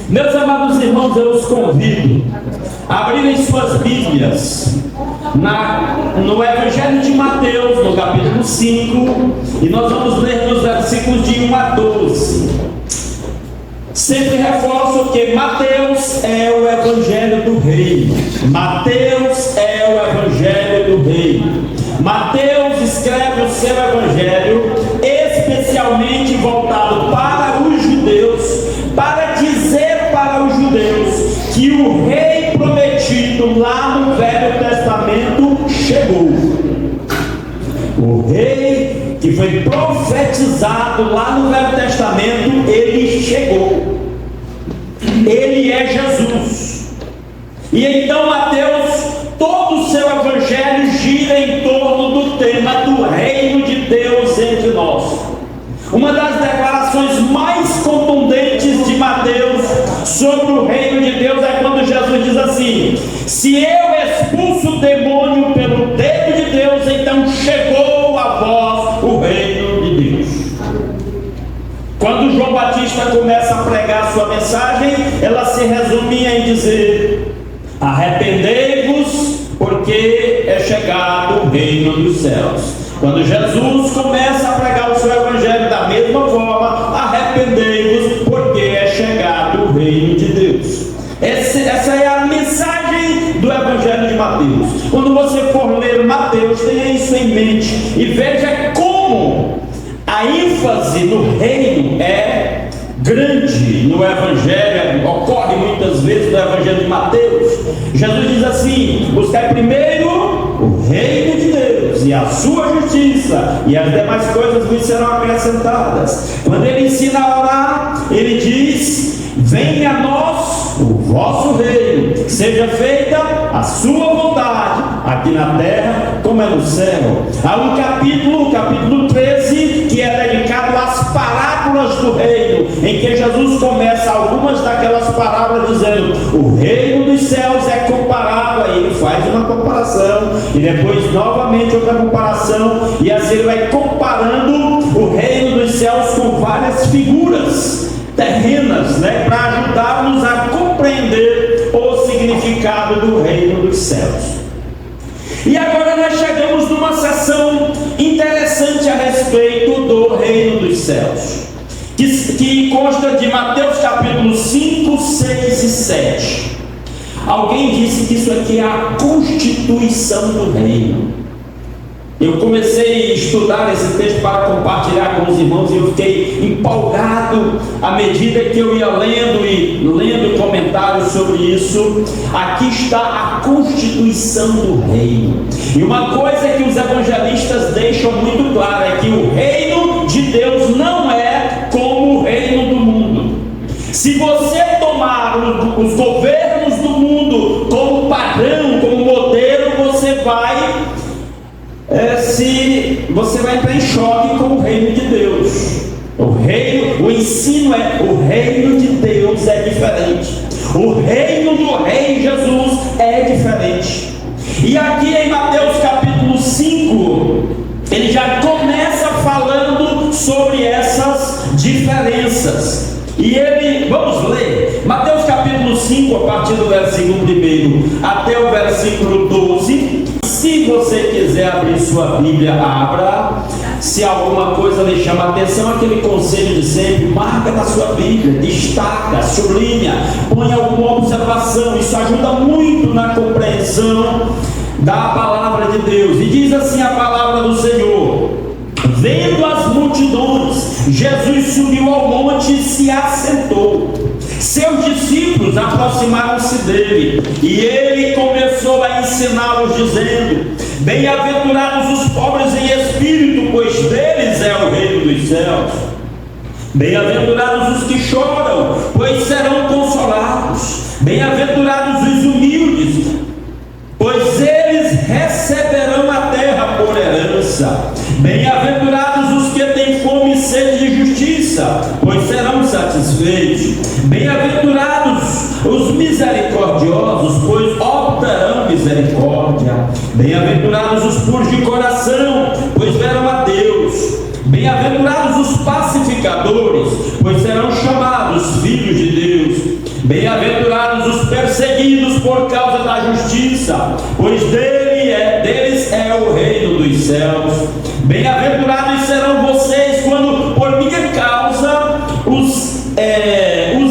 Meus amados irmãos, eu os convido a abrirem suas Bíblias no Evangelho de Mateus, no capítulo 5, e nós vamos ler nos versículos de 1 a 12. Sempre reforço que Mateus é o Evangelho do Reino. Mateus é o Evangelho do Reino. Mateus escreve o seu Evangelho especialmente voltado para os judeus, para dizer para os judeus que o rei prometido lá no Velho Testamento chegou. O rei que foi profetizado lá no Velho Testamento, ele chegou. Ele é Jesus. E então Mateus, todo o seu evangelho gira em torno do tema do reino de Deus entre nós. Uma das declarações mais contundentes de Mateus sobre o reino de Deus é quando Jesus diz assim: se eu expulso o demônio pelo dedo de Deus, então chegou a vós o reino de Deus. Quando João Batista começa a pregar sua mensagem, ela se resumia em dizer: arrependei-vos, porque é chegado o reino dos céus. Quando Jesus começa a pregar o seu evangelho da mesma forma: arrependei-vos, porque é chegado o reino de Deus. Essa é a mensagem do evangelho de Mateus. Quando você for ler Mateus, tenha isso em mente e veja como a ênfase no reino é grande no evangelho, ocorre muitas vezes no evangelho de Mateus. Jesus diz assim: buscai primeiro o reino de Deus e a sua justiça, e as demais coisas vos serão acrescentadas. Quando ele ensina a orar, ele diz: venha a nós o vosso reino, seja feita a sua vontade, aqui na terra como é no céu. Há um capítulo, o capítulo 13, que é dedicado às parábolas do reino, em que Jesus começa algumas daquelas parábolas dizendo: o reino dos céus é comparado. Aí ele faz uma comparação e depois novamente outra comparação, e assim ele vai comparando o reino dos céus com várias figuras terrenas, para ajudar-nos a compreender o significado do reino dos céus. E agora nós chegamos numa sessão interessante a respeito do reino dos céus, que consta de Mateus capítulo 5, 6 e 7. Alguém disse que isso aqui é a constituição do reino. Eu comecei a estudar esse texto para compartilhar com os irmãos e eu fiquei empolgado à medida que eu ia lendo comentários sobre isso. Aqui está a constituição do reino. E uma coisa que os evangelistas deixam muito claro é que o reino de Deus não é como o reino do mundo. Se você tomar os governos do mundo como padrão, como modelo, você vai entrar em choque com o reino de Deus. O ensino o reino de Deus é diferente. O reino do Rei Jesus é diferente. E aqui em Mateus capítulo 5, ele já começa falando sobre essas diferenças. Vamos ler Mateus capítulo 5, a partir do versículo 1 até o versículo 12. Se você quiser abrir sua Bíblia, abra. Se alguma coisa lhe chama a atenção, aquele conselho de sempre: marca na sua Bíblia, destaca, sublinha, põe alguma observação. Isso ajuda muito na compreensão da palavra de Deus. E diz assim a palavra do Senhor: vendo as multidões, Jesus subiu ao monte e se assentou. Seus discípulos aproximaram-se dele, e ele começou a ensiná-los, dizendo: bem-aventurados os pobres em espírito, pois deles é o reino dos céus. Bem-aventurados os que choram, pois serão consolados. Bem-aventurados os humildes, pois eles receberão a terra por herança. Bem-aventurados os que têm fome e sede de justiça, pois serão satisfeitos. Bem-aventurados os misericordiosos, pois obterão misericórdia. Bem-aventurados os puros de coração, pois verão a Deus. Bem-aventurados os pacificadores, pois serão chamados filhos de Deus. Bem-aventurados os perseguidos por causa da justiça, pois deles é o reino dos céus. Bem-aventurados serão vocês quando por minha causa os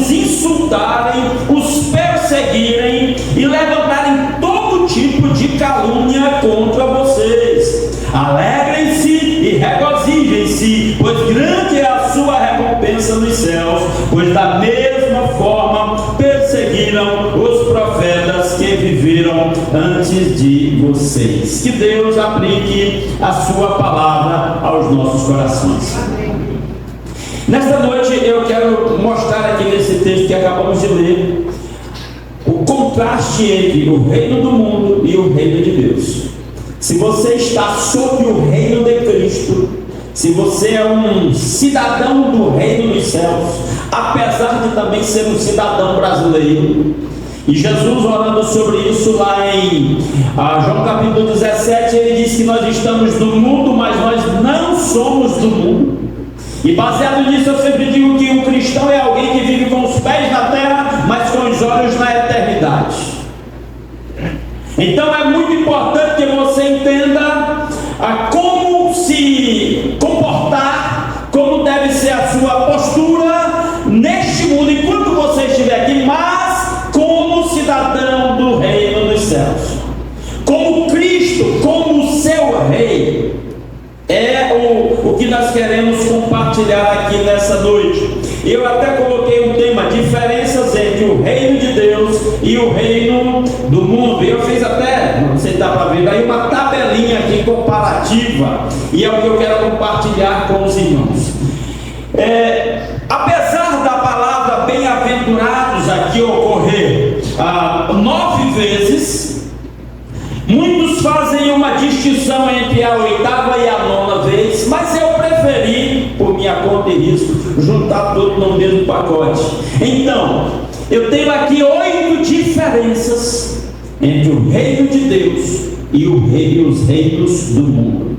insultarem, os perseguirem e levantarem todo tipo de calúnia contra vocês. Alegrem-se e regozijem-se, pois grande é a sua recompensa nos céus, pois da mesma forma perseguiram os profetas que viveram antes de vocês. Que Deus aplique a sua palavra aos nossos corações. Nesta noite eu quero mostrar aqui nesse texto que acabamos de ler o contraste entre o reino do mundo e o reino de Deus. Se você está sob o reino de Cristo, se você é um cidadão do reino dos céus, apesar de também ser um cidadão brasileiro, e Jesus orando sobre isso lá em João capítulo 17, ele diz que nós estamos no mundo, mas nós não somos do mundo. E baseado nisso eu sempre digo que o cristão é alguém que vive com os pés na terra, mas com os olhos na eternidade. Então é muito importante que você entenda como se comportar, como deve ser a sua postura neste mundo enquanto você estiver aqui, mas como cidadão do reino dos céus, como Cristo, como o seu rei. É o que nós queremos compartilhar aqui nessa noite. Eu até coloquei um tema: diferenças entre o reino de Deus e o reino do mundo. Eu fiz até, não sei se dá para ver aí, uma tabelinha aqui comparativa, e é o que eu quero compartilhar com os irmãos. Apesar da palavra bem-aventurados aqui ocorrer 9 vezes, muitos fazem uma distinção entre a 8ª e a 9ª vez, mas eu preferi, por minha conta e risco, juntar tudo no mesmo pacote. Então, eu tenho aqui 8 diferenças entre o reino de Deus e os reinos do mundo.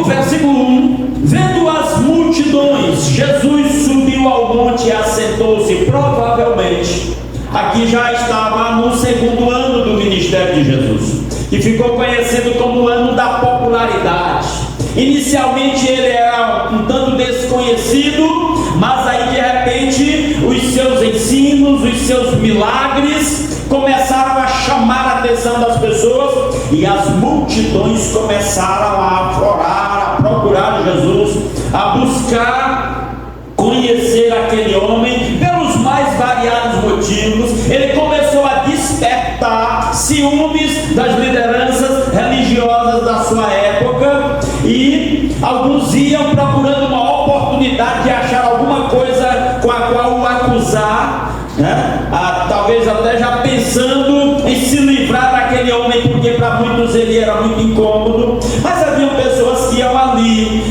Versículo 1: vendo as multidões, Jesus subiu ao monte e assentou-se. Provavelmente aqui já estava no 2º ano do ministério de Jesus, que ficou conhecido como o ano da popularidade. Inicialmente ele era um tanto desconhecido, mas aí de repente os seus ensinos, os seus milagres começaram a chamar a atenção das pessoas, e as multidões começaram a aflorar, a procurar Jesus, a buscar conhecer aquele homem pelos mais variados motivos. Ele começou a despertar ciúmes das lideranças religiosas da sua época, e alguns iam procurando uma oportunidade de achar alguma coisa com a qual o acusar, né? Talvez até já pensando em se livrar daquele homem, porque para muitos ele era muito incômodo. Mas haviam pessoas que iam ali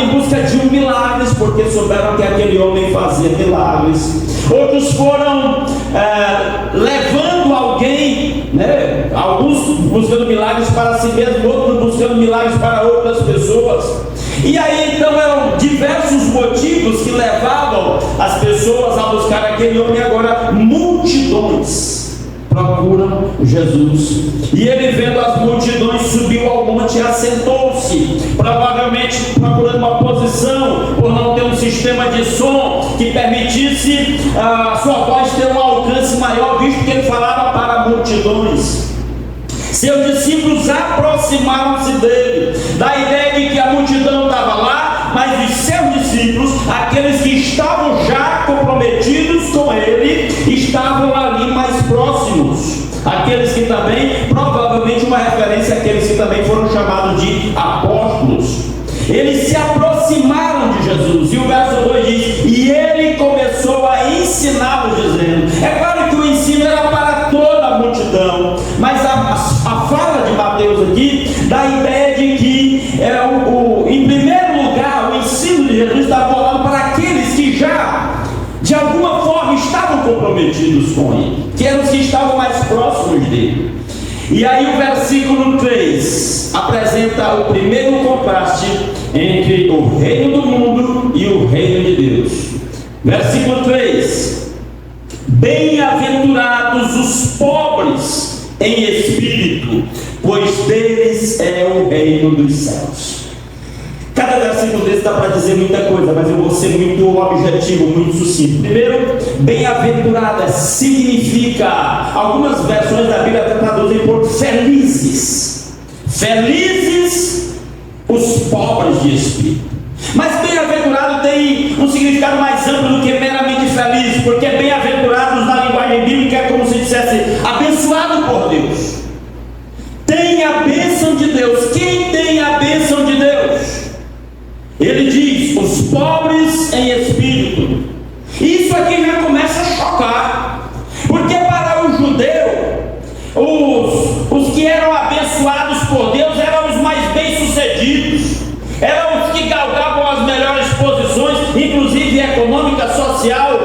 em busca de milagres, porque souberam que aquele homem fazia milagres. Outros foram levando alguém, né? Alguns buscando milagres para si mesmo, outros buscando milagres para outras pessoas. E aí então eram diversos motivos que levavam as pessoas a buscar aquele homem. Agora multidões procuram Jesus, e ele, vendo as multidões, subiu ao monte e assentou-se, provavelmente procurando uma posição, por não ter um sistema de som que permitisse a sua voz ter um alcance maior, visto que ele falava para multidões. Seus discípulos aproximaram-se dele, da ideia de que a multidão estava lá, mas os seus discípulos, aqueles que estavam já comprometidos com ele, estavam ali mais próximos. Aqueles que também, provavelmente uma referência àqueles que também foram chamados de apóstolos. Eles se aproximaram de Jesus, e o verso 2 diz: e ele começou a ensiná-los, dizendo. É claro que o ensino era para toda a multidão, mas a fala de Mateus aqui dá a ideia de que em primeiro lugar o ensino de Jesus está falando para aqueles que já de alguma forma estavam comprometidos com ele, que eram os que estavam mais próximos dele. E aí o versículo 3 apresenta o primeiro contraste entre o reino do mundo e o reino de Deus. Versículo 3: bem-aventurados os pobres em espírito, pois deles é o reino dos céus. Cada versículo desse dá para dizer muita coisa, mas eu vou ser muito objetivo, muito sucinto. Primeiro, bem-aventurada significa, algumas versões da Bíblia até traduzem por felizes. Felizes os pobres de espírito. Mas bem-aventurado tem um significado mais amplo do que meramente feliz, porque bem-aventurados na linguagem bíblica é como se dissesse abençoado por Deus. Tem a bênção de Deus. Quem tem a bênção de Deus? Ele diz: os pobres em espírito. Isso aqui já começa a chocar, porque para o judeu, os que eram abençoados por Deus eram os mais bem-sucedidos, eram os que galgavam as melhores posições, inclusive econômica, social,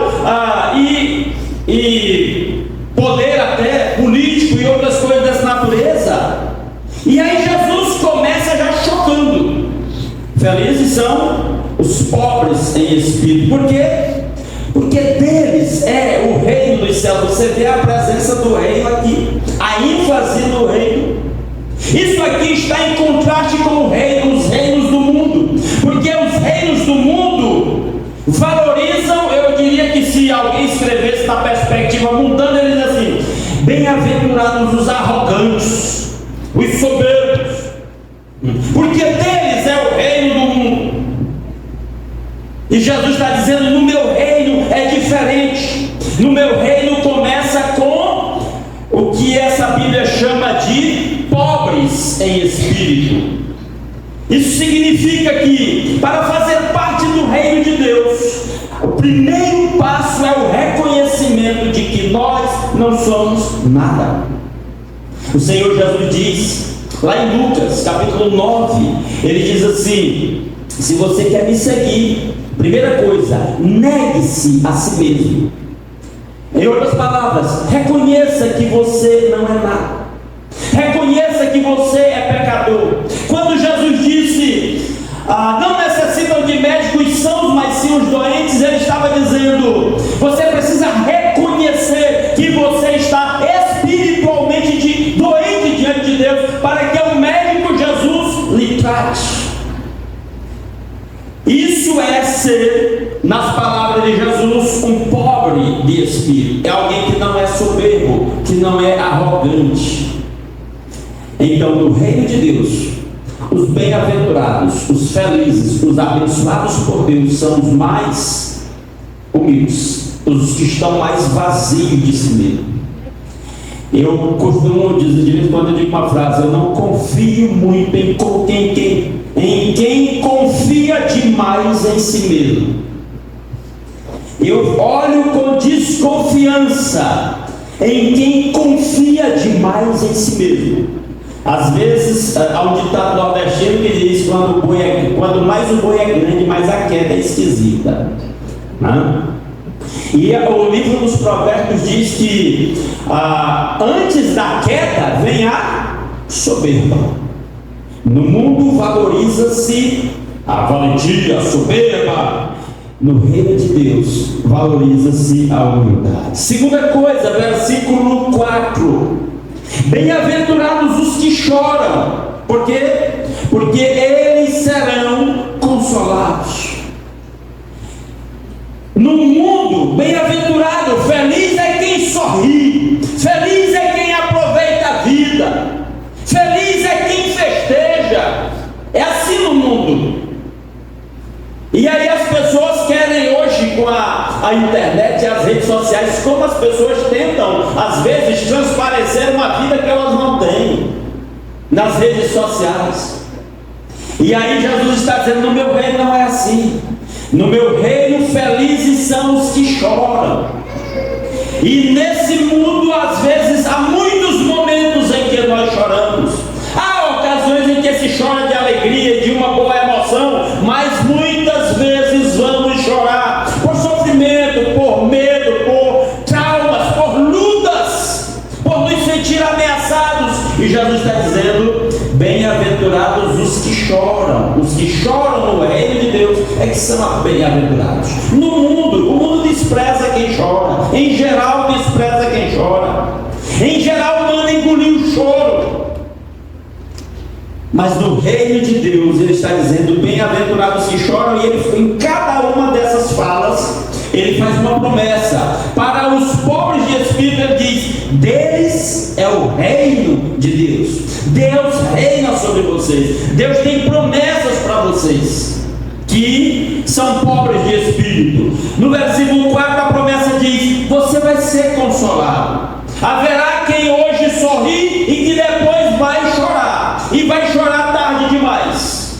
e poder até político e outras coisas dessa natureza. E aí Jesus começa já chocando: felizes são os pobres em espírito. Por quê? Porque deles é o reino dos céus. Você vê a presença do reino aqui, a ênfase no reino. Isso aqui está em contraste com os reinos do mundo, porque os reinos do mundo valorizam, eu diria que se alguém escrevesse na perspectiva mundana, ele diz assim: bem-aventurados os arrogantes, os soberbos, porque deles é o reino do mundo. E Jesus está dizendo: no meu reino é diferente. No meu reino começa com o que essa Bíblia chama de pobres em espírito. Isso significa que, para fazer parte do reino de Deus, o primeiro passo é o reconhecimento de que nós não somos nada. O Senhor Jesus diz, lá em Lucas, capítulo 9, ele diz assim: se você quer me seguir, primeira coisa, negue-se a si mesmo. Em outras palavras, reconheça que você não é nada. Reconheça que você é pecador. Quando Jesus disse: não necessitam de médicos sãos, mas sim os doentes, ele estava dizendo: você precisa reconhecer que você está espiritualmente doente diante de Deus, para que o médico Jesus lhe trate. Isso é ser, nas palavras de Jesus, um pobre de espírito. É alguém que não é soberbo, que não é arrogante. Então, no reino de Deus, os bem-aventurados, os felizes, os abençoados por Deus são os mais humildes, os que estão mais vazios de si mesmo. Eu costumo dizer, de vez em quando eu digo uma frase: eu não confio muito em quem confia demais em si mesmo. Eu olho com desconfiança em quem confia demais em si mesmo. Às vezes, há um ditado nordestino que diz: quando mais o boi é grande, mais a queda é esquisita. E o livro dos Provérbios diz que antes da queda vem a soberba. No mundo valoriza-se a valentia, a soberba. No reino de Deus valoriza-se a humildade. Segunda coisa, versículo 4: bem-aventurados os que choram. Por quê? Porque eles serão consolados. No mundo, bem-aventurado, feliz é quem sorri, feliz é quem aproveita a vida, feliz é quem festeja. É assim no mundo. E aí as pessoas querem hoje, com a internet e as redes sociais, como as pessoas tentam às vezes transparecer uma vida que elas não têm nas redes sociais. E aí Jesus está dizendo: no meu reino não é assim. No meu reino felizes são os que choram. E nesse mundo às vezes há muitos momentos em que nós choramos. Há ocasiões em que se chora de alegria, de uma boa emoção, mas muitas vezes vamos chorar por sofrimento, por medo, por traumas, por lutas, por nos sentir ameaçados. E Jesus está dizendo: bem-aventurados os que choram. Os que choram no reino de Deus é que são bem-aventurados. No mundo, o mundo do reino de Deus, ele está dizendo: bem-aventurados que choram, e ele, em cada uma dessas falas, ele faz uma promessa. Para os pobres de espírito, ele diz: deles é o reino de Deus. Deus reina sobre vocês. Deus tem promessas para vocês que são pobres de espírito. No versículo 4, a promessa diz: você vai ser consolado. Haverá quem hoje sorri e que depois vai chorar, e vai chorar tarde demais.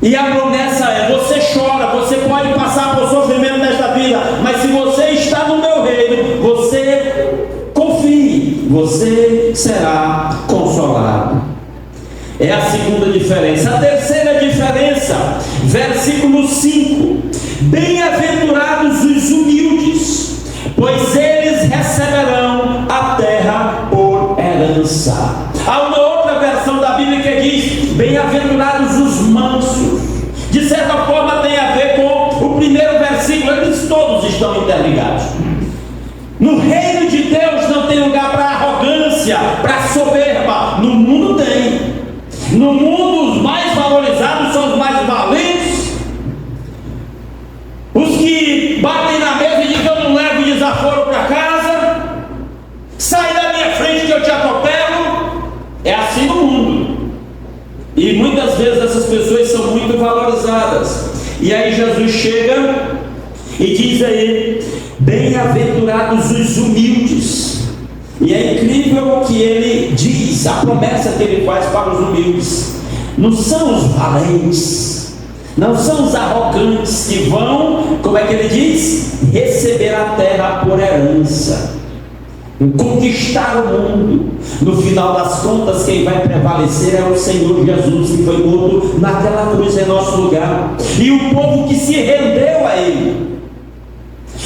E a promessa é: você chora, você pode passar por sofrimento nesta vida, mas se você está no meu reino, você confie, você será consolado. É a segunda diferença. A terceira diferença, versículo 5: bem-aventurados os humildes, pois eles receberão a terra por herança. Há uma outra versão da Bíblia que diz: bem-aventurados os mansos. De certa forma tem a ver com o primeiro versículo, eles todos estão interligados. No reino de Deus não tem lugar para arrogância, para soberba. No mundo tem. No mundo os mais valorizados são os mais valentes, os que batem na mesa e dizem: eu não levo desaforo para casa, sai da minha frente que eu te atropelo. É assim no mundo, e muitas vezes essas pessoas são muito valorizadas. E aí Jesus chega e diz a ele: bem-aventurados os humildes. E é incrível que ele diz, a promessa que ele faz para os humildes: não são os valentes, não são os arrogantes que vão, como é que ele diz? Receber a terra por herança, conquistar o mundo. No final das contas, quem vai prevalecer é o Senhor Jesus, que foi morto naquela cruz em nosso lugar, e o povo que se rendeu a Ele.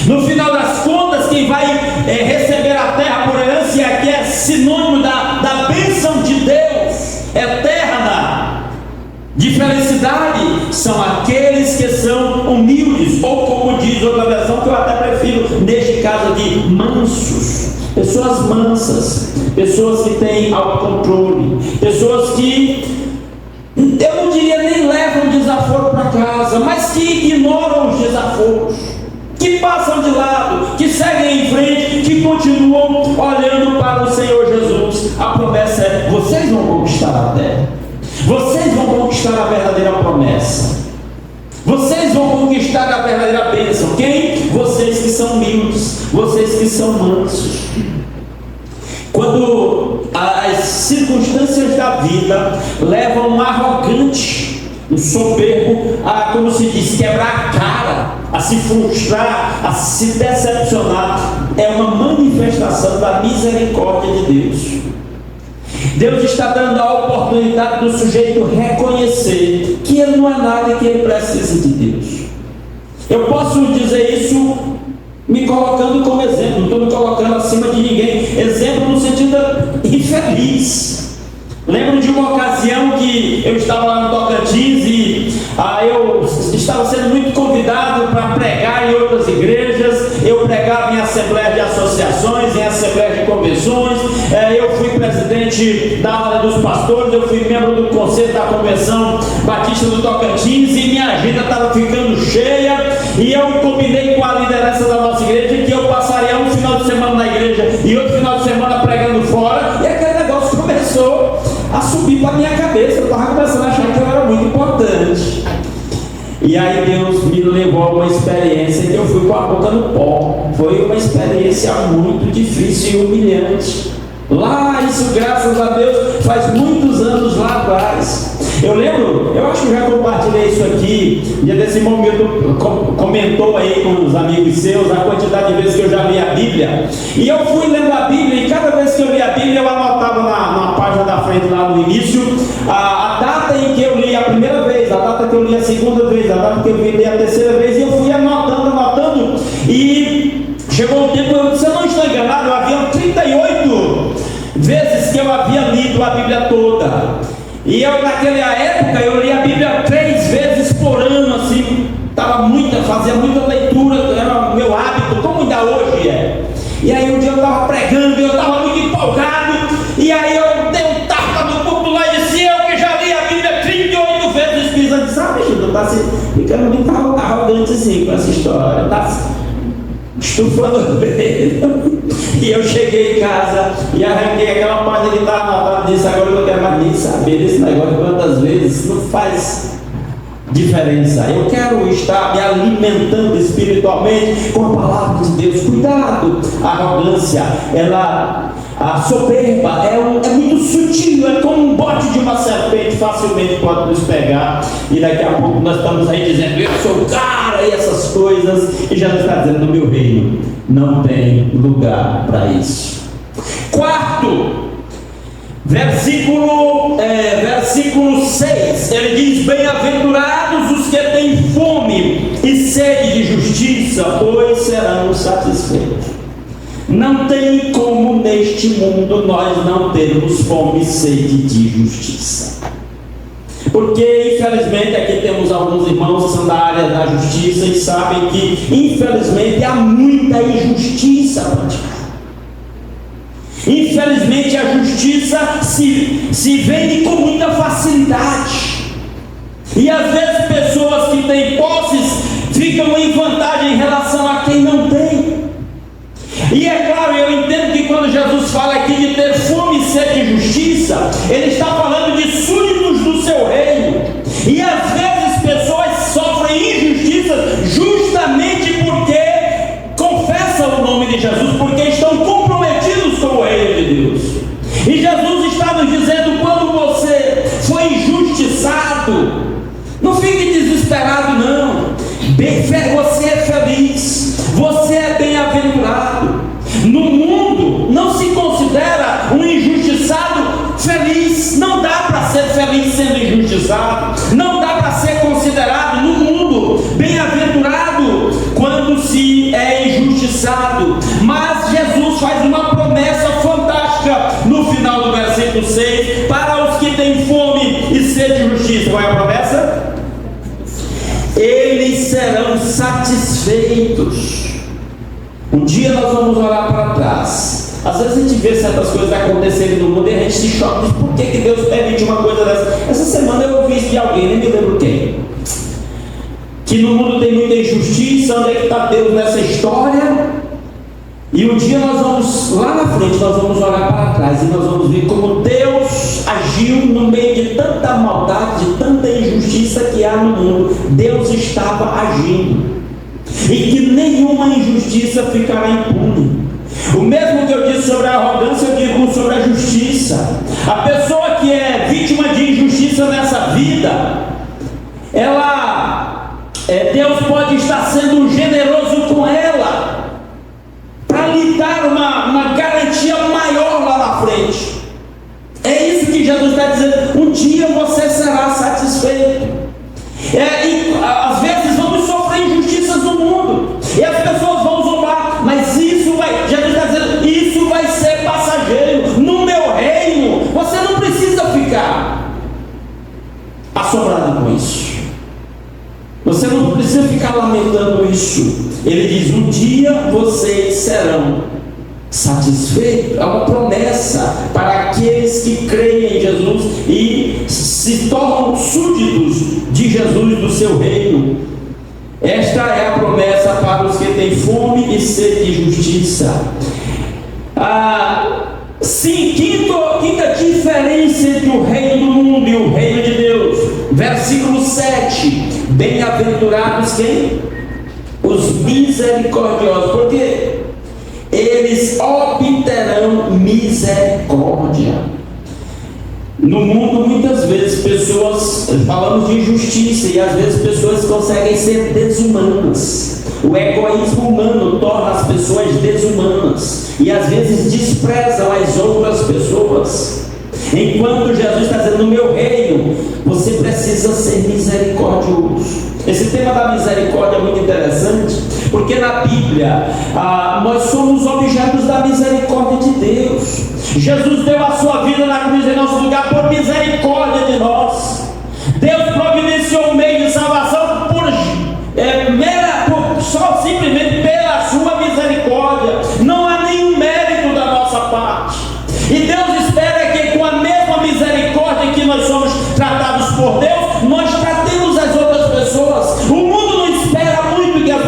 No final das contas, quem vai receber a terra por herança, e aqui é sinônimo da bênção de Deus eterna, de felicidade, são aqueles que são humildes, ou como diz outra versão, que eu até prefiro neste caso aqui, mansos. Pessoas mansas, pessoas que têm autocontrole, pessoas que, eu não diria nem levam desaforo para casa, mas que ignoram os desaforos, que passam de lado, que seguem em frente, que continuam olhando para o Senhor Jesus. A promessa é: vocês vão conquistar a terra, vocês vão conquistar a verdadeira promessa, vocês vão conquistar a verdadeira bênção. Quem? Vocês que são humildes, vocês que são mansos. Quando as circunstâncias da vida levam um arrogante, um soberbo, a, como se diz, quebrar a cara, a se frustrar, a se decepcionar, é uma manifestação da misericórdia de Deus. Deus está dando a oportunidade do sujeito reconhecer que ele não é nada e que ele precisa de Deus. Eu posso dizer isso me colocando como exemplo, não estou me colocando acima de ninguém. Exemplo no sentido infeliz. Lembro de uma ocasião que eu estava lá no Tocantins e eu estava sendo muito convidado para pregar em outras igrejas. Eu pregava em assembleias de associações, em assembleias de convenções. Eu fui presidente da Ordem dos Pastores, eu fui membro do Conselho da Convenção Batista do Tocantins, e minha agenda estava ficando cheia, e eu combinei com a liderança da nossa igreja que eu passaria um final de semana na igreja e outro final de semana pregando fora, e aquele negócio começou a subir para a minha cabeça. Eu estava começando a achar que eu era muito importante. E aí Deus me levou a uma experiência que eu fui com a boca no pó. Foi uma experiência muito difícil e humilhante. Lá, isso graças a Deus, faz muitos anos lá atrás. Eu lembro, eu acho que já compartilhei isso aqui, dia desse momento comentou aí com os amigos seus a quantidade de vezes que eu já li a Bíblia. E eu fui lendo a Bíblia, e cada vez que eu li a Bíblia eu anotava na página da frente, lá no início, a data em que eu li a primeira vez, a data que eu li a segunda vez, a data que eu li a terceira vez, e eu fui anotando, e chegou um tempo, eu disse: eu não estou enganado, havia 38 vezes que eu havia lido a Bíblia toda. E eu, naquela época, eu li a Bíblia 3 vezes por ano, assim, fazia muita leitura, era o meu hábito, como ainda hoje é. E aí um dia eu estava pregando, e eu estava muito empolgado, e aí eu dei um tapa no púlpito lá e disse: com essa história, tá estufando o dedo. E eu cheguei em casa e arranquei aquela página que estava anotada disso. Agora eu não quero mais nem saber desse negócio quantas vezes. Não faz diferença. Eu quero estar me alimentando espiritualmente com a palavra de Deus. Cuidado, a arrogância, a soberba é muito sutil, é como um bote de uma serpente, facilmente pode nos pegar, e daqui a pouco nós estamos aí dizendo: eu sou o cara, e essas coisas, e já está dizendo: no meu reino não tem lugar para isso. Quarto, versículo 6, ele diz: bem-aventurados os que têm fome e sede de justiça, pois serão satisfeitos. Não tem como neste mundo nós não termos fome e sede de justiça, porque infelizmente aqui temos alguns irmãos que são da área da justiça e sabem que infelizmente há muita injustiça praticada. Infelizmente a justiça se vende com muita facilidade, e às vezes pessoas que têm posses ficam em vantagem em relação a quem não tem. E é claro, eu entendo que quando Jesus fala aqui de ter fome e sede de justiça, ele está falando de súditos do seu reino. E às vezes pessoas sofrem injustiça justamente porque confessam o nome de Jesus, porque estão comprometidos com o reino de Deus. E Jesus está nos dizendo: quando você foi injustiçado, não fique desesperado, não. Você é feliz, você é bem-aventurado. No mundo não se considera um injustiçado feliz. Não dá para ser feliz sendo injustiçado. Não dá para ser considerado no mundo bem-aventurado quando se é injustiçado. Mas Jesus faz uma promessa fantástica no final do versículo 6 para os que têm fome e sede de justiça. Qual é a promessa? Eles serão satisfeitos. Um dia nós vamos olhar para trás. Às vezes a gente vê certas coisas acontecerem no mundo e a gente se choca e diz: por que Deus permite uma coisa dessa? Essa semana eu ouvi isso de alguém, nem me lembro quem, que no mundo tem muita injustiça. Onde é que está Deus nessa história? E um dia nós vamos, lá na frente, nós vamos olhar para trás e nós vamos ver como Deus agiu no meio de tanta maldade, de tanta injustiça que há no mundo. Deus estava agindo, e que nenhuma injustiça ficará impune. O mesmo que eu disse sobre a arrogância, eu digo sobre a justiça. A pessoa que é vítima de injustiça nessa vida, Deus pode estar sendo generoso com ela, para lhe dar uma garantia maior lá na frente. É isso que Jesus está dizendo: um dia você será satisfeito. E às vezes vamos sofrer injustiças no mundo, e as pessoas vão zombar, mas Jesus está dizendo: isso vai ser passageiro. No meu reino você não precisa ficar assombrado com isso. Você não precisa ficar lamentando isso. Ele diz: um dia vocês serão satisfeitos. É uma promessa para aqueles que creem em Jesus e se tornam súditos de Jesus, do seu reino. Esta é a promessa para os que têm fome e sede de justiça. Quinta diferença entre o reino do mundo e o reino de Deus. Versículo 7. Bem-aventurados quem? Os misericordiosos, porque eles obterão misericórdia. No mundo, muitas vezes, pessoas, falamos de injustiça, e às vezes pessoas conseguem ser desumanas. O egoísmo humano torna as pessoas desumanas, e às vezes desprezam as outras pessoas. Enquanto Jesus está dizendo: no meu reino você precisa ser misericordioso. Esse tema da misericórdia é muito interessante, porque na Bíblia nós somos objetos da misericórdia de Deus. Jesus deu a sua vida na cruz em nosso lugar por misericórdia de nós. Deus providenciou um meio de salvação só simplesmente pela sua misericórdia. Não há nenhum mérito da nossa parte. E Deus espera que com a mesma misericórdia que nós somos tratados por Deus, nós tratemos as outras pessoas. O mundo não espera muito que as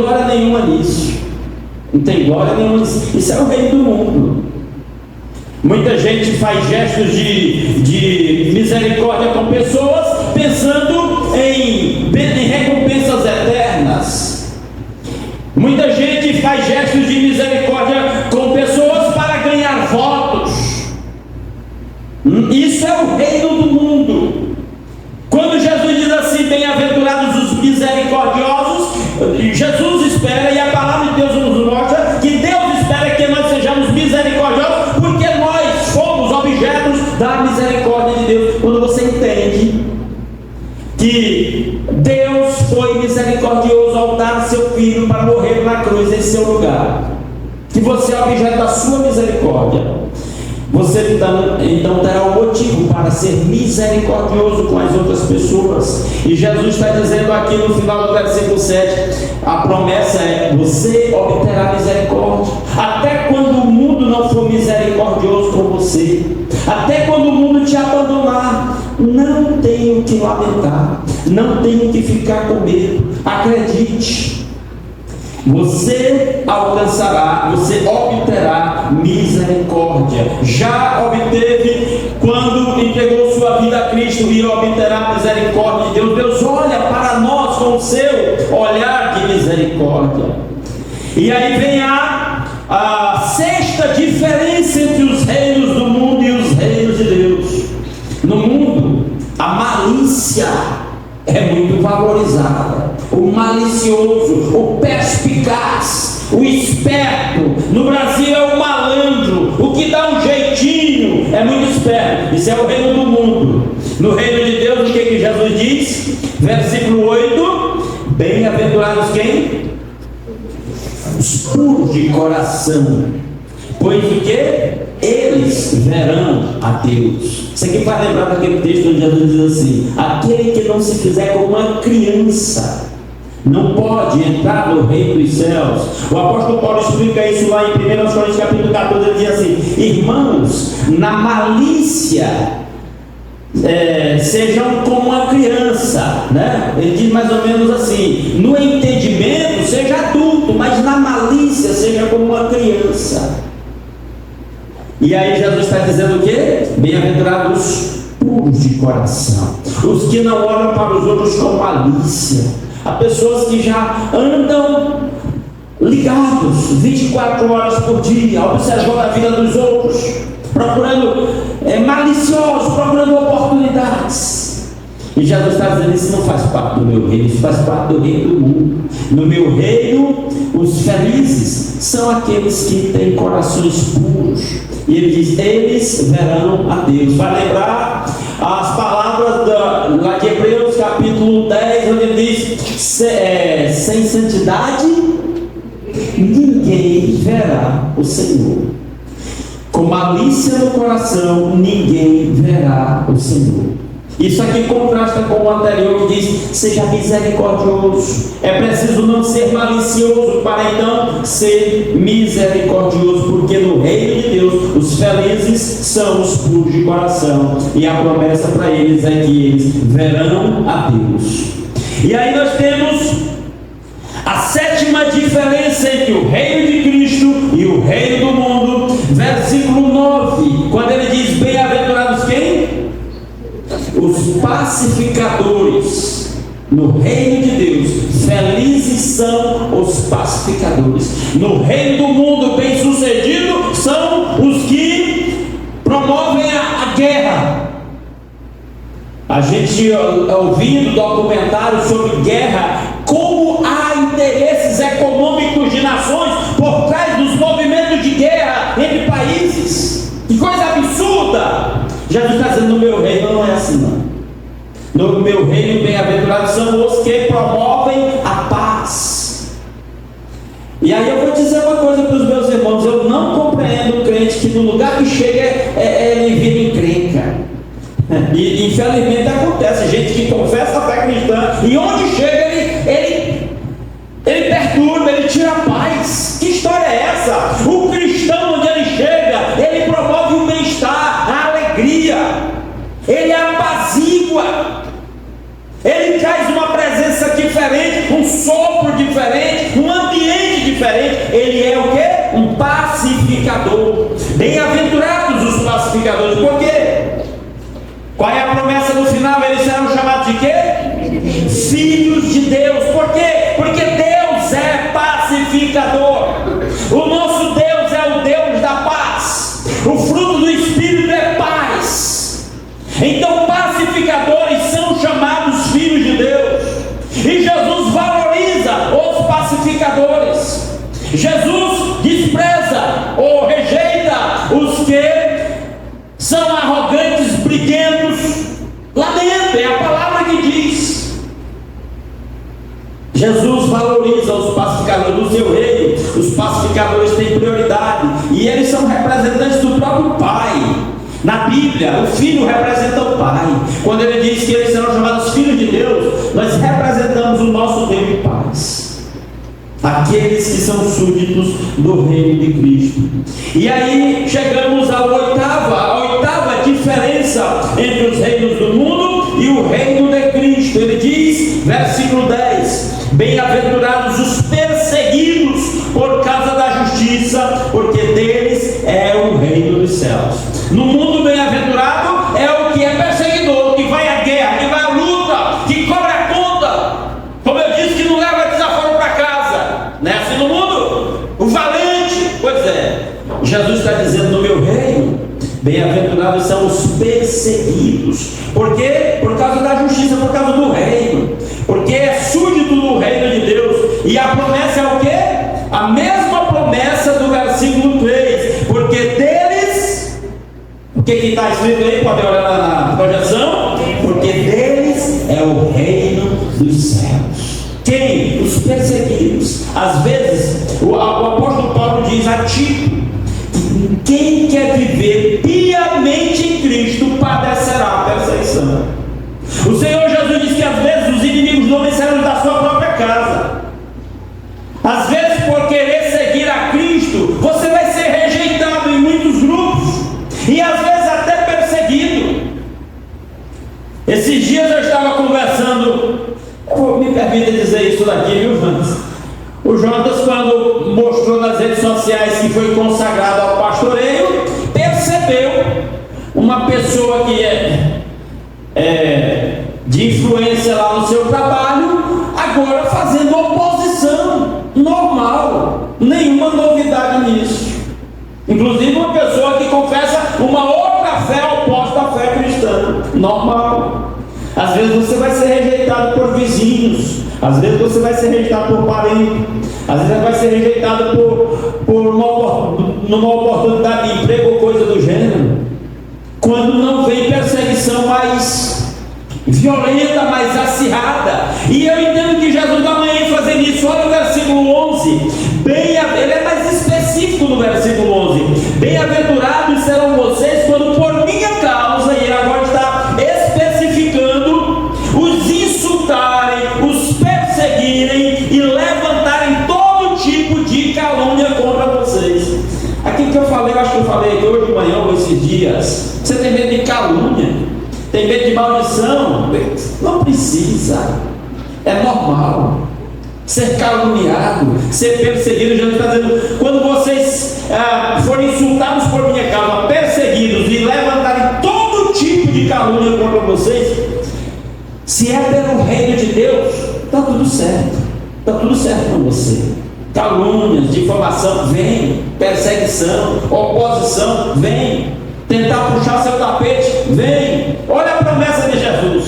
glória nenhuma nisso. Não tem glória nenhuma nisso. Isso é o reino do mundo. Muita gente faz gestos de misericórdia com pessoas, pensando em recompensas eternas. Muita gente faz gestos de misericórdia com pessoas para ganhar votos. Isso é o reino do mundo. Quando Jesus diz assim, bem-aventurados os misericordiosos, Jesus espera, e a palavra de Deus nos mostra que Deus espera que nós sejamos misericordiosos, porque nós fomos objetos da misericórdia de Deus. Quando você entende que Deus foi misericordioso ao dar seu filho para morrer na cruz em seu lugar, que você é objeto da sua misericórdia, você então terá um motivo para ser misericordioso com as outras pessoas. E Jesus está dizendo aqui no final do versículo 7, a promessa é: você obterá misericórdia. Até quando o mundo não for misericordioso com você, até quando o mundo te abandonar, não tenho que lamentar, não tenho que ficar com medo. Acredite, você alcançará, você obterá misericórdia. Já obteve quando entregou sua vida a Cristo, e obterá misericórdia de Deus. Deus olha para nós com o seu olhar de misericórdia. E aí vem a sexta diferença entre os reinos do mundo e os reinos de Deus. No mundo, a malícia é muito valorizada. O malicioso, o perspicaz, o esperto. No Brasil é o malandro, o que dá um jeitinho, é muito esperto. Isso é o reino do mundo. No reino de Deus, o que Jesus diz? Versículo 8: bem-aventurados quem? Os puros de coração, pois o que? Eles verão a Deus. Isso aqui vai lembrar daquele texto onde Jesus diz assim: aquele que não se fizer como uma criança não pode entrar no reino dos céus. O apóstolo Paulo explica isso lá em 1 Coríntios capítulo 14. Ele diz assim: irmãos, na malícia sejam como uma criança, né? Ele diz mais ou menos assim: no entendimento seja adulto, mas na malícia seja como uma criança. E aí Jesus está dizendo o quê? Bem-aventurados puros de coração, os que não olham para os outros com malícia. Há pessoas que já andam ligados 24 horas por dia, observando a vida dos outros, procurando maliciosos, procurando oportunidades. E Jesus está dizendo: isso não faz parte do meu reino, isso faz parte do reino do mundo. No meu reino, os felizes são aqueles que têm corações puros. E ele diz: eles verão a Deus. Vai lembrar as palavras lá de Hebreus capítulo 10, onde ele diz: sem santidade ninguém verá o Senhor. Com malícia no coração ninguém verá o Senhor. Isso aqui contrasta com o anterior, que diz: seja misericordioso. É preciso não ser malicioso para então ser misericordioso, porque no reino de Deus os felizes são os puros de coração, e a promessa para eles é que eles verão a Deus. E aí nós temos a sétima diferença entre o reino de Cristo e o reino do mundo, versículo 9, quando ele diz: bem-aventurados quem? Os pacificadores. No reino de Deus, felizes são os pacificadores. No reino do mundo, bem-sucedido são os que promovem a guerra. A gente ouvindo documentários sobre guerra, como há interesses econômicos de nações por trás dos movimentos de guerra entre países. Que coisa absurda! Jesus está dizendo: no meu reino não é assim, não. No meu reino, bem-aventurados são os que promovem a paz. E aí eu vou dizer uma coisa para os meus irmãos: eu não compreendo o crente que no lugar que chega ele vira encrenca. E infelizmente acontece, gente que confessa a fé cristã, e onde chega ele perturba, ele tira a paz. Que história é essa? O cristão, onde ele chega, ele promove o bem-estar, a alegria, ele apazigua, ele traz uma presença diferente, um sopro diferente, uma ele é o quê? Um pacificador. Bem-aventurados os pacificadores. Por quê? Qual é a promessa no final? Eles serão chamados de quê? Filhos de Deus. Por quê? Porque Deus é pacificador. O nosso Deus é o Deus da paz. O fruto do Espírito é paz. Então pacificadores são chamados filhos de Deus. E Jesus valoriza os pacificadores. Jesus despreza ou rejeita os que são arrogantes, briguentos. Lamento, é a palavra que diz. Jesus valoriza os pacificadores do seu reino. Os pacificadores têm prioridade e eles são representantes do próprio Pai. Na Bíblia, o Filho representa o Pai. Quando ele diz que eles serão chamados filhos de Deus, nós representamos o nosso Deus de paz, aqueles que são súditos do reino de Cristo. E aí chegamos à oitava diferença entre os reinos do mundo e o reino de Cristo. Ele diz, versículo 10: bem-aventurados os perseguidos por causa da justiça, porque deles é o reino dos céus. No mundo, bem-aventurado é o que é perseguidor, que vai à guerra, que vai à luta, que cobra a conta, como eu disse, que não leva desaforo para casa. Não é assim no mundo? O valente. Pois é, Jesus está dizendo: no meu reino, bem-aventurados são os perseguidos. Por quê? Por causa da justiça, por causa do reino, porque é súdito do reino de Deus. E a promessa é o quê? A mesma promessa do versículo 3: porque deles, o que está escrito aí? Pode olhar na projeção. Porque deles é o reino dos céus. Quem? Os perseguidos. Às vezes o apóstolo Paulo diz a Tito: quem quer viver piamente em Cristo padecerá a perseguição. O Senhor Jesus diz que às vezes os inimigos do homem serão da sua própria casa. Às vezes, por querer seguir a Cristo, você vai ser rejeitado em muitos grupos e às vezes até perseguido. Esses dias eu estava conversando, me permita dizer isso daqui, viu, Jonas? O Jonas, quando mostrou nas redes sociais que foi consagrado ao pastoreio, percebeu uma pessoa que é de influência lá no seu trabalho, agora fazendo oposição normal, nenhuma novidade nisso. Inclusive uma pessoa que confessa uma outra fé oposta à fé cristã, normal. Às vezes você vai ser rejeitado por vizinhos, às vezes você vai ser rejeitado por parente, às vezes vai ser rejeitado numa oportunidade de emprego ou coisa do gênero, quando não vem perseguição mais violenta, mais acirrada. E eu entendo que Jesus dá uma ênfase nisso. Olha o versículo 11, ele é mais específico no versículo 11: bem-aventurados serão vocês quando por minha causa, e ele agora está especificando, os insultarem, os perseguirem e levantarem todo tipo de calúnia contra vocês. Aquilo que eu falei, eu acho que eu falei aqui hoje de manhã ou esses dias: você tem medo de calúnia? Tem medo de maldição? Não precisa, é normal ser caluniado, ser perseguido. Jesus está dizendo: quando vocês forem insultados por minha causa, perseguidos e levantarem todo tipo de calúnia contra vocês, se é pelo reino de Deus, está tudo certo, está tudo certo com você. Calúnias, difamação, vem. Perseguição, oposição, vem. Tentar puxar seu tapete, vem. Olha a promessa de Jesus.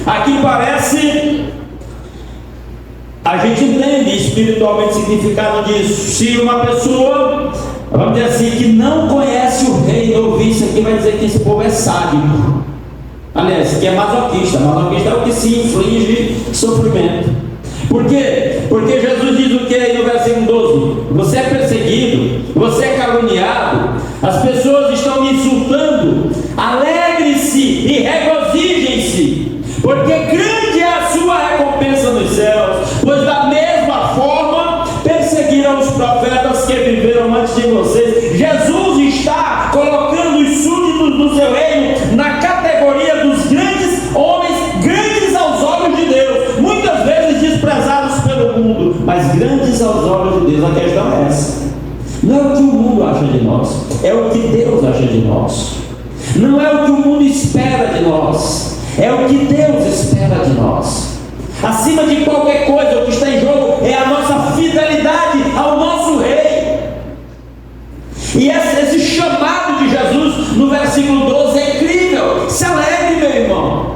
Aqui parece, a gente entende espiritualmente o significado disso. Se uma pessoa, vamos dizer assim, que não conhece o reino, ouvir isso aqui, vai dizer que esse povo é sádico. Aliás, isso aqui é masoquista. Masoquista é o que se inflige sofrimento. Por quê? Porque Jesus diz o que aí no versículo 12: você é perseguido, você é caluniado, as pessoas estão me insultando, alegre-se e regozijem-se, porque grande é a sua recompensa nos céus, pois da mesma forma perseguiram os profetas que viveram antes de vocês. Jesus está colocando os súditos do seu reino na categoria dos grandes homens, grandes aos olhos de Deus, muitas vezes desprezados pelo mundo, mas grandes aos olhos de Deus. A questão é essa: Não é o que o mundo acha de nós, é o que Deus acha de nós. Não é o que o mundo espera de nós, é o que Deus espera de nós. Acima de qualquer coisa, o que está em jogo é a nossa fidelidade ao nosso Rei. E esse chamado de Jesus no versículo 12 é incrível. Se alegre, meu irmão.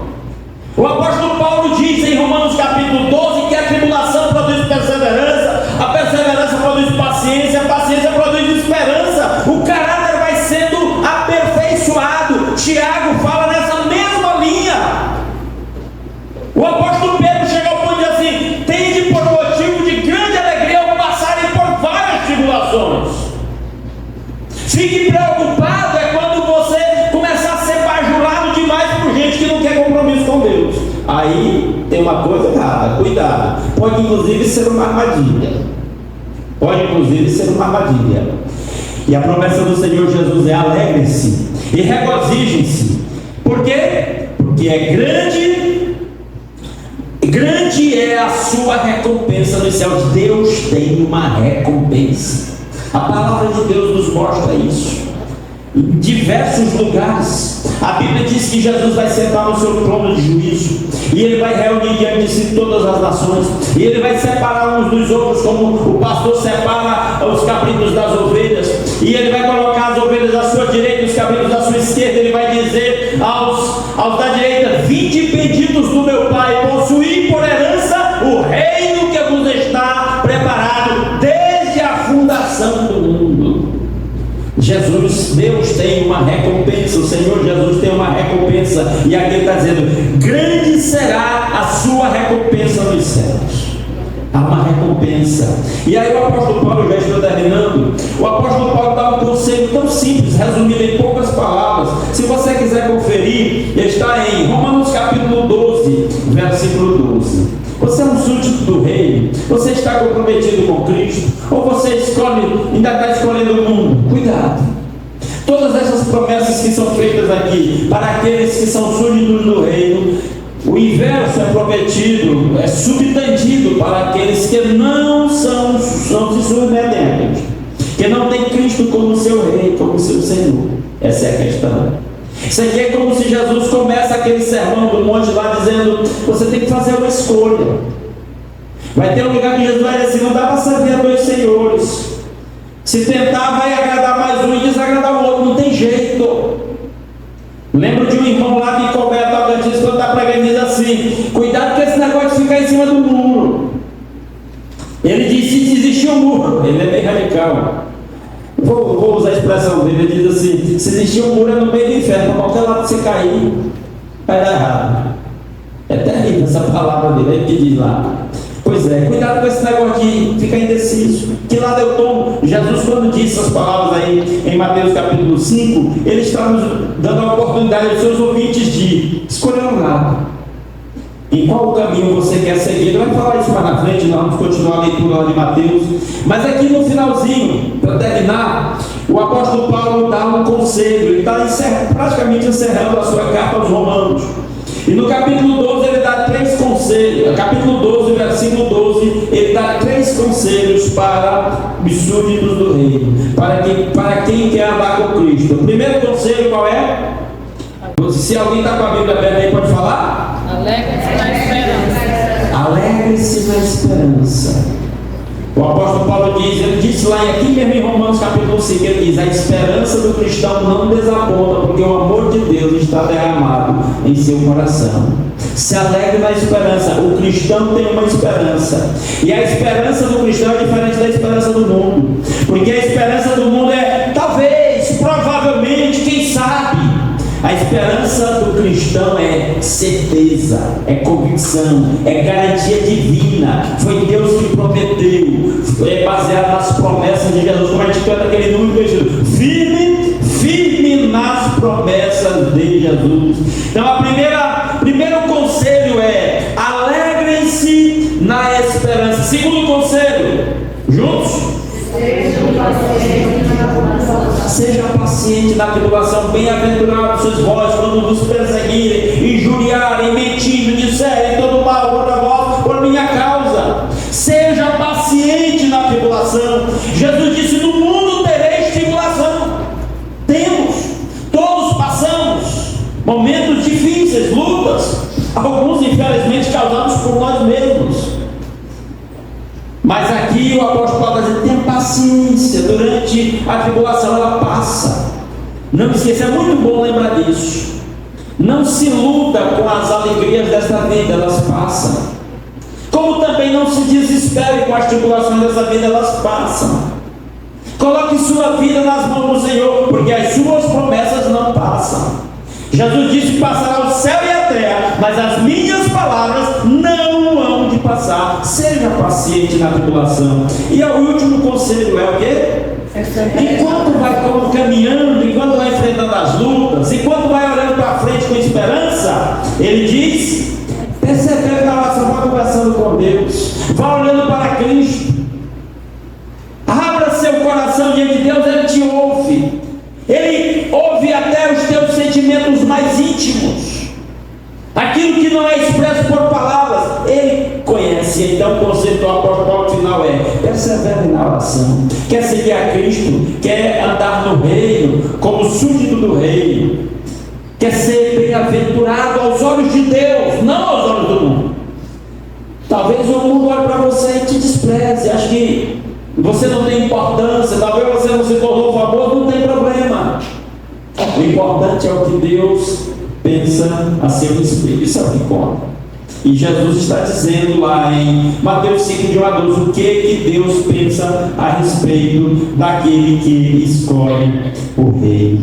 O apóstolo Paulo diz em Romanos capítulo 12 que a tribulação produz perseverança, a perseverança produz paciência, a paciência produz esperança. O caráter vai sendo aperfeiçoado. Tiago fala nessa mesma linha. O apóstolo Pedro chega ao ponto de dizer assim: tende por motivo de grande alegria ao passarem por várias tribulações. Fique preocupado é quando você começar a ser bajulado demais por gente que não quer compromisso com Deus. Aí tem uma coisa errada, cuidado. Pode inclusive ser uma armadilha. E a promessa do Senhor Jesus é: alegrem-se e regozijem-se. Por quê? Porque é grande é a sua recompensa nos céus. Deus tem uma recompensa. A palavra de Deus nos mostra isso em diversos lugares. A Bíblia diz que Jesus vai sentar no seu trono de juízo, e Ele vai reunir diante de si todas as nações, e Ele vai separar uns dos outros, como o pastor separa os cabritos das ovelhas, e Ele vai colocar as ovelhas à sua direita e os cabritos à sua esquerda. Ele vai dizer aos da direita: vinde benditos do meu Pai, possuí por herança o reino que vos está preparado desde a fundação do mundo. Deus tem uma recompensa, o Senhor Jesus tem uma recompensa, e aqui ele está dizendo: grande será a sua recompensa nos céus. Há uma recompensa. E aí o apóstolo Paulo, já estou terminando, o apóstolo Paulo dá um conselho tão simples, resumido em poucas palavras. Se você quiser conferir, está em Romanos capítulo 12, versículo 12. Você é um súdito do reino? Você está comprometido com Cristo? Ou você ainda está escolhendo o mundo? Cuidado! Todas essas promessas que são feitas aqui para aqueles que são súditos do reino, o inverso é prometido, é subtendido para aqueles que não se submetem a Cristo, que não tem Cristo como seu rei, como seu Senhor. Essa é a questão. Isso aqui é como se Jesus começa aquele sermão do monte lá dizendo: você tem que fazer uma escolha. Vai ter um lugar que Jesus vai dizer assim: não dá para servir a dois senhores. Se tentar, vai agradar mais um e desagradar o outro, não tem jeito. Lembro de um irmão lá que coberta a Adventista, quando está pregando, diz assim: cuidado com esse negócio de ficar em cima do muro. Ele diz: se existir um muro, ele é bem radical. Vou usar a expressão dele, ele diz assim: se existir um muro é no meio do inferno, para qualquer lado que você cair, vai dar errado. É terrível essa palavra dele, é ele que diz lá. Pois é, cuidado com esse negócio de ficar indeciso. Que lado eu tomo? Jesus, quando disse essas palavras aí em Mateus capítulo 5, ele está nos dando a oportunidade aos seus ouvintes de escolher um lado. Em qual caminho você quer seguir? Ele vai falar isso mais na frente, nós vamos continuar a leitura lá de Mateus. Mas aqui no finalzinho, para terminar, o apóstolo Paulo dá um conselho. Ele está praticamente encerrando a sua carta aos Romanos. E no capítulo 12 ele dá 3 conselhos. Capítulo 12, versículo 12, ele dá 3 conselhos para os súditos do reino, para quem quer andar com Cristo. O primeiro conselho qual é? Se alguém está com a Bíblia aberta aí, pode falar? Alegre-se na esperança. Alegre-se na esperança. O apóstolo Paulo diz, ele disse lá aqui mesmo em Romanos capítulo 5, ele diz: a esperança do cristão não desaponta, porque o amor de Deus está derramado em seu coração. Se alegre na esperança. O cristão tem uma esperança, e a esperança do cristão é diferente da esperança do mundo, porque a esperança do mundo é talvez, provavelmente, quem sabe. A esperança do cristão é certeza, é convicção, é garantia divina. Foi Deus que prometeu, é baseado nas promessas de Jesus, como a gente canta aquele número de Jesus: firme nas promessas de Jesus. Então primeiro conselho é: alegrem-se na esperança. Segundo conselho, juntos? Seja paciente na tribulação. Bem-aventurados sois vós quando vos perseguirem, injuriarem, mentindo, disserem todo mal contra vós por minha causa. Seja paciente na tribulação. Jesus disse: no mundo momentos difíceis, lutas, alguns infelizmente causados por nós mesmos. Mas aqui o apóstolo Paulo está dizendo: tenha paciência, durante a tribulação ela passa. Não esqueça, é muito bom lembrar disso. Não se iluda com as alegrias desta vida, elas passam. Como também não se desespere com as tribulações dessa vida, elas passam. Coloque sua vida nas mãos do Senhor, porque as suas promessas não passam. Jesus disse que passará o céu e a terra, mas as minhas palavras não hão de passar. Seja paciente na tribulação. E o último conselho é o quê? Enquanto vai caminhando, enquanto vai enfrentando as lutas, enquanto vai olhando para frente com esperança, ele diz: persevere na oração, vá conversando com Deus, vá olhando para Cristo, abra seu coração diante de Deus. Ele te ouve, Ele ouve até os teus sentimentos mais íntimos, aquilo que não é expresso por palavras, Ele conhece. Então o conceito do apóstolo Paulo final é: persevere na oração. Quer seguir a Cristo, quer andar no reino, como súdito do reino, quer ser bem-aventurado aos olhos de Deus, não aos olhos do mundo. Talvez o mundo olhe para você e te despreze, acho que você não tem importância, talvez você não se tornou famoso, não tem problema. O importante é o que Deus pensa a seu respeito, isso é o que importa. E Jesus está dizendo lá em Mateus 5, de 1 a 12, o que Deus pensa a respeito daquele que escolhe o rei.